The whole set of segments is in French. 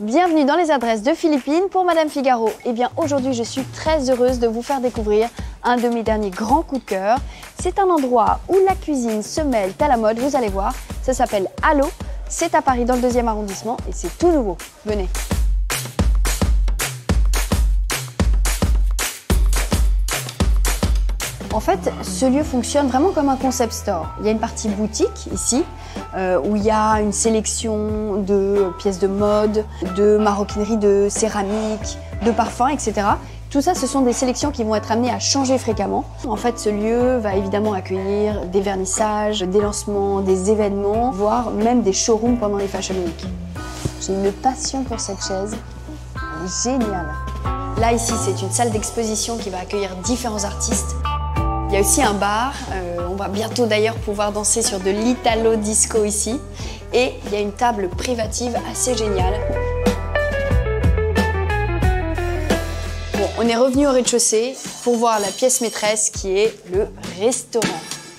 Bienvenue dans les adresses de Philippines pour Madame Figaro. Eh bien aujourd'hui je suis très heureuse de vous faire découvrir un de mes derniers grands coups de cœur. C'est un endroit où la cuisine se mêle à la mode, vous allez voir. Ça s'appelle Alo, c'est à Paris dans le 2e arrondissement et c'est tout nouveau. Venez. En fait, ce lieu fonctionne vraiment comme un concept store. Il y a une partie boutique ici, où il y a une sélection de pièces de mode, de maroquinerie, de céramique, de parfums, etc. Tout ça, ce sont des sélections qui vont être amenées à changer fréquemment. En fait, ce lieu va évidemment accueillir des vernissages, des lancements, des événements, voire même des showrooms pendant les Fashion Week. J'ai une passion pour cette chaise, elle est géniale. Là, ici, c'est une salle d'exposition qui va accueillir différents artistes. Il y a aussi un bar, on va bientôt d'ailleurs pouvoir danser sur de l'Italo Disco ici. Et il y a une table privative assez géniale. Bon, on est revenu au rez-de-chaussée pour voir la pièce maîtresse qui est le restaurant.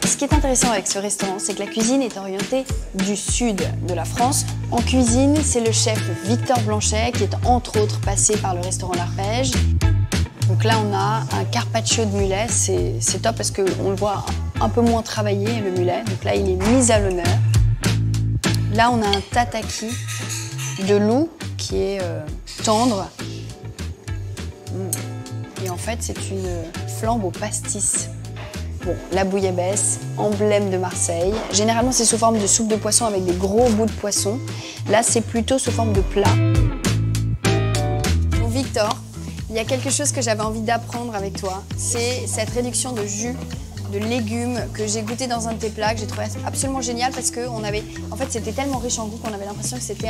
Ce qui est intéressant avec ce restaurant, c'est que la cuisine est orientée du sud de la France. En cuisine, c'est le chef Victor Blanchet qui est entre autres passé par le restaurant L'Arpège. Donc là, on a un carpaccio de mulet, c'est top parce qu'on le voit un peu moins travaillé, le mulet. Donc là, il est mis à l'honneur. Là, on a un tataki de loup qui est tendre. Et en fait, c'est une flambe au pastis. Bon, la bouillabaisse, emblème de Marseille. Généralement, c'est sous forme de soupe de poisson avec des gros bouts de poisson. Là, c'est plutôt sous forme de plat. Pour Victor, il y a quelque chose que j'avais envie d'apprendre avec toi, c'est cette réduction de jus, de légumes que j'ai goûté dans un de tes plats, que j'ai trouvé absolument génial parce que en fait, c'était tellement riche en goût qu'on avait l'impression que c'était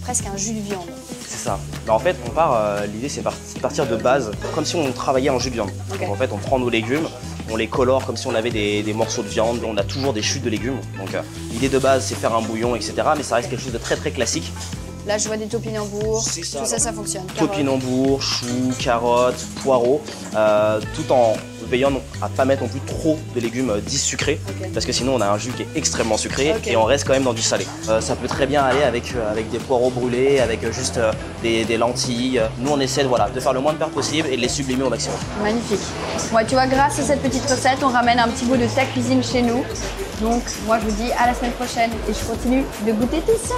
presque un jus de viande. C'est ça. En fait, l'idée c'est de partir de base, comme si on travaillait en jus de viande. Okay. Donc en fait, on prend nos légumes, on les colore comme si on avait des morceaux de viande, on a toujours des chutes de légumes. Donc l'idée de base, c'est faire un bouillon, etc. Mais ça reste quelque chose de très très classique. Là, je vois des topinambours, tout ça fonctionne. Topinambours, choux, carottes, poireaux, tout en veillant à ne pas mettre non plus trop de légumes dits sucrés, parce que sinon on a un jus qui est extrêmement sucré et on reste quand même dans du salé. Ça peut très bien aller avec des poireaux brûlés, avec juste des lentilles. Nous on essaie de faire le moins de pertes possible et de les sublimer au maximum. Magnifique. Ouais, tu vois, grâce à cette petite recette, on ramène un petit bout de ta cuisine chez nous. Donc moi je vous dis à la semaine prochaine et je continue de goûter tout ça.